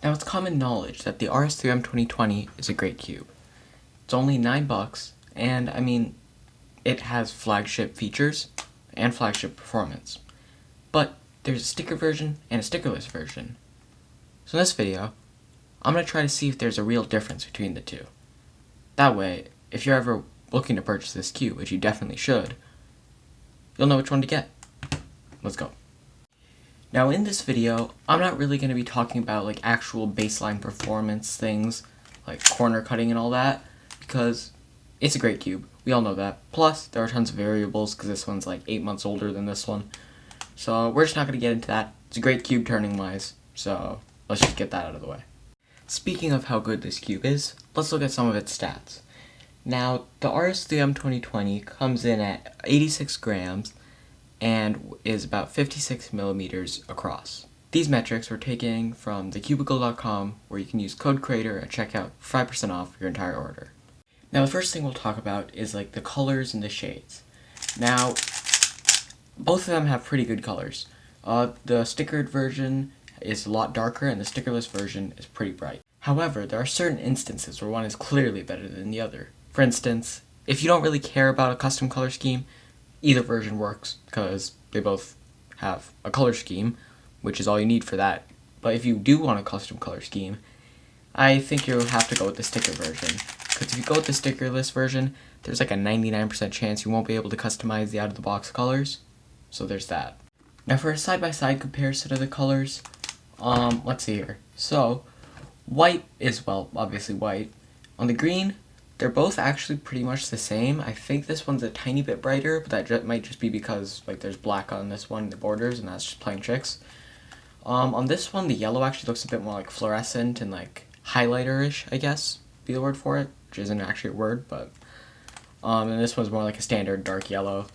Now it's common knowledge that the RS3M 2020 is a great cube. It's only $9, and I mean, it has flagship features and flagship performance. But there's a sticker version and a stickerless version. So in this video, I'm going to try to see if there's a real difference between the two. That way, if you're ever looking to purchase this cube, which you definitely should, you'll know which one to get. Let's go. Now in this video, I'm not really going to be talking about like actual baseline performance things, like corner cutting and all that, because it's a great cube. We all know that. Plus, there are tons of variables because this one's like 8 months older than this one. So we're just not going to get into that. It's a great cube turning wise, so let's just get that out of the way. Speaking of how good this cube is, let's look at some of its stats. Now, the RS3M 2020 comes in at 86 grams and is about 56 millimeters across. These metrics were taken from thecubicle.com, where you can use code creator at checkout for 5% off your entire order. Now the first thing we'll talk about is like the colors and the shades. Now, both of them have pretty good colors. The stickered version is a lot darker and the stickerless version is pretty bright. However, there are certain instances where one is clearly better than the other. For instance, if you don't really care about a custom color scheme, either version works because they both have a color scheme, which is all you need for that. But if you do want a custom color scheme, I think you'll have to go with the sticker version. Because if you go with the stickerless version, there's like a 99% chance you won't be able to customize the out-of-the-box colors. So there's that. Now for a side-by-side comparison of the colors, let's see here. So, white is, well, obviously white. On the green, they're both actually pretty much the same. I think this one's a tiny bit brighter, but that might just be because like there's black on this one, the borders, and that's just playing tricks. On this one, the yellow actually looks a bit more like fluorescent and like highlighter-ish, I guess, be the word for it, which isn't actually a word, but and this one's more like a standard dark yellow.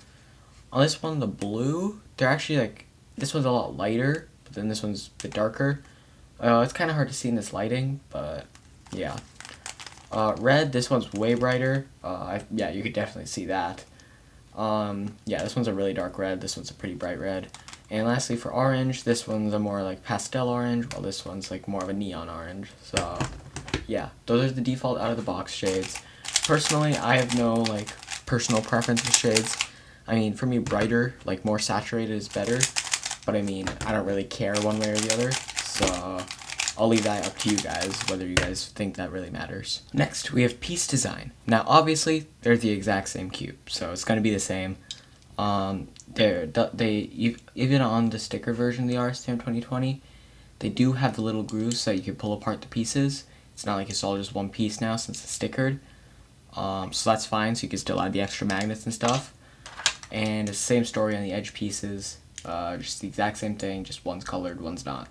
On this one, the blue, they're actually like, this one's a lot lighter, but then this one's a bit darker. It's kind of hard to see in this lighting, but yeah. Red, this one's way brighter. Yeah, you could definitely see that. Yeah, this one's a really dark red. This one's a pretty bright red. And lastly, for orange, this one's a more like pastel orange, while this one's like more of a neon orange. So, yeah, those are the default out-of-the-box shades. Personally, I have no like personal preference with shades. I mean, for me, brighter, like more saturated is better. But I mean, I don't really care one way or the other. So I'll leave that up to you guys, whether you guys think that really matters. Next, we have piece design. Now, obviously, they're the exact same cube, so it's going to be the same. Even on the sticker version of the RS3M 2020, they do have the little grooves so you can pull apart the pieces. It's not like it's all just one piece now since it's stickered. So that's fine, so you can still add the extra magnets and stuff. And it's the same story on the edge pieces, just the exact same thing, just one's colored, one's not.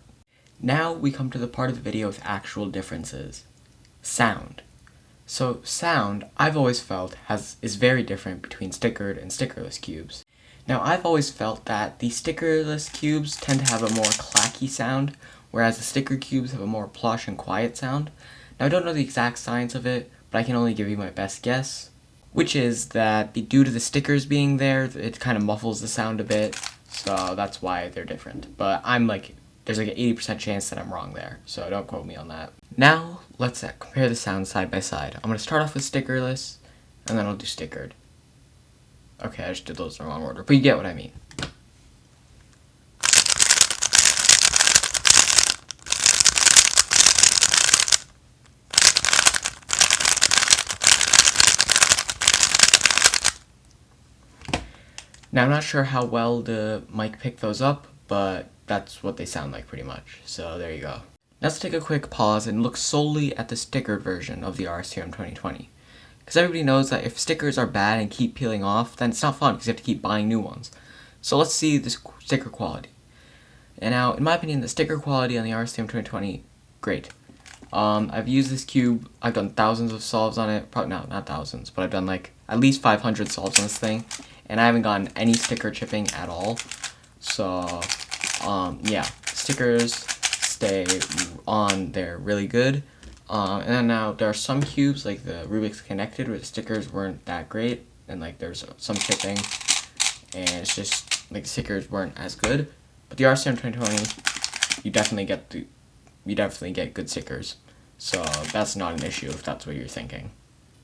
Now we come to the part of the video with actual differences. Sound. So sound, I've always felt, is very different between stickered and stickerless cubes. Now I've always felt that the stickerless cubes tend to have a more clacky sound, whereas the sticker cubes have a more plush and quiet sound. Now I don't know the exact science of it, but I can only give you my best guess, which is that due to the stickers being there, it kind of muffles the sound a bit, so that's why they're different. But there's like an 80% chance that I'm wrong there, so don't quote me on that. Now, let's compare the sound side by side. I'm going to start off with stickerless, and then I'll do stickered. Okay, I just did those in the wrong order, but you get what I mean. Now, I'm not sure how well the mic picked those up, but that's what they sound like pretty much, so there you go. Let's take a quick pause and look solely at the stickered version of the RS3M 2020. Because everybody knows that if stickers are bad and keep peeling off, then it's not fun because you have to keep buying new ones. So let's see the sticker quality. And now, in my opinion, the sticker quality on the RS3M 2020, great. I've used this cube, I've done thousands of solves on it, probably not thousands, but I've done like at least 500 solves on this thing, and I haven't gotten any sticker chipping at all. So, yeah, stickers stay on there really good. And then now there are some cubes like the RUBIK'S Connected where the stickers weren't that great, and like there's some chipping, and it's just like the stickers weren't as good. But the RS3M 2020, you definitely get you definitely get good stickers. So that's not an issue if that's what you're thinking.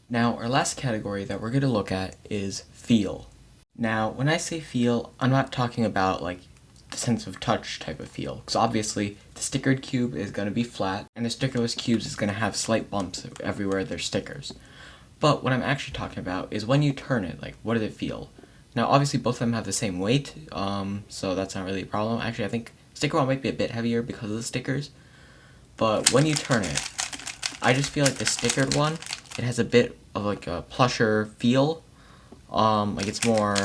Now, our last category that we're going to look at is feel. Now, when I say feel, I'm not talking about like the sense of touch type of feel, because obviously the stickered cube is going to be flat, and the stickerless cubes is going to have slight bumps everywhere there's stickers. But what I'm actually talking about is when you turn it, like, what does it feel? Now, obviously both of them have the same weight, so that's not really a problem. Actually, I think sticker one might be a bit heavier because of the stickers, but when you turn it, I just feel like the stickered one, it has a bit of like a plusher feel, like it's more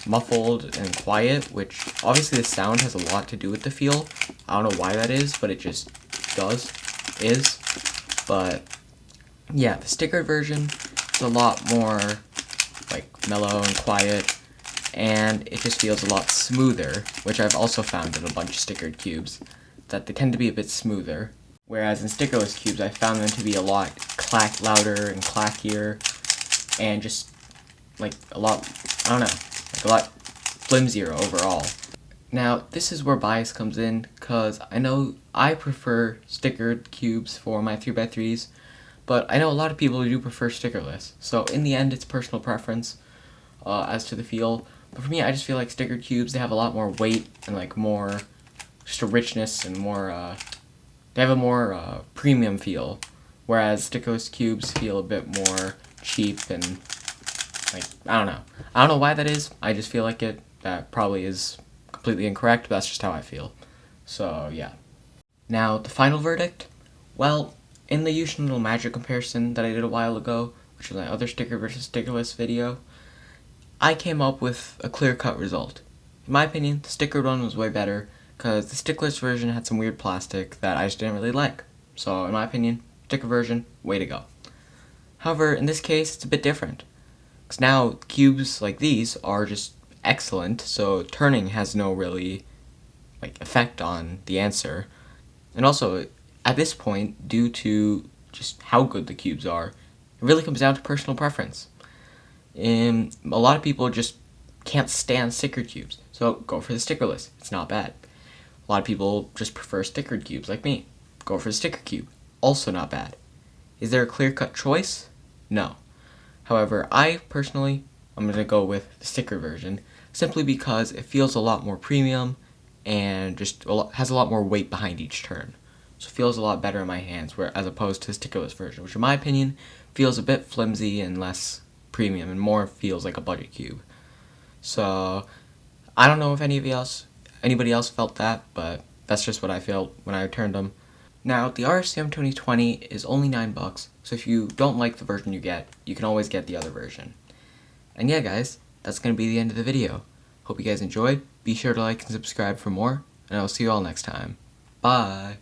muffled and quiet, which obviously the sound has a lot to do with the feel. I don't know why that is, but it just is. But yeah, the stickered version is a lot more like mellow and quiet, and it just feels a lot smoother, which I've also found in a bunch of stickered cubes, that they tend to be a bit smoother. Whereas in stickerless cubes, I found them to be a lot louder and clackier, and just like a lot, I don't know, like a lot flimsier overall. Now, this is where bias comes in, because I know I prefer stickered cubes for my 3x3s, but I know a lot of people do prefer stickerless. So in the end, it's personal preference as to the feel. But for me, I just feel like stickered cubes, they have a lot more weight and like more, just a richness and more, they have a more premium feel. Whereas stickerless cubes feel a bit more cheap and like, I don't know. I don't know why that is. I just feel like it. That probably is completely incorrect, but that's just how I feel. So, yeah. Now, the final verdict? Well, in the usual magic comparison that I did a while ago, which was my other sticker versus stickerless video, I came up with a clear-cut result. In my opinion, the stickered one was way better, because the stickerless version had some weird plastic that I just didn't really like. So, in my opinion, sticker version, way to go. However, in this case, it's a bit different. Because now, cubes like these are just excellent, so turning has no really like effect on the answer. And also, at this point, due to just how good the cubes are, it really comes down to personal preference. A lot of people just can't stand sticker cubes, so go for the stickerless. It's not bad. A lot of people just prefer stickered cubes like me. Go for the sticker cube. Also not bad. Is there a clear-cut choice? No. However, I personally, I'm going to go with the sticker version, simply because it feels a lot more premium and just has a lot more weight behind each turn. So it feels a lot better in my hands, as opposed to the stickerless version, which in my opinion feels a bit flimsy and less premium and more feels like a budget cube. So I don't know if anybody else felt that, but that's just what I felt when I returned them. Now, the RS3M 2020 is only $9, so if you don't like the version you get, you can always get the other version. And yeah, guys, that's going to be the end of the video. Hope you guys enjoyed. Be sure to like and subscribe for more, and I will see you all next time. Bye!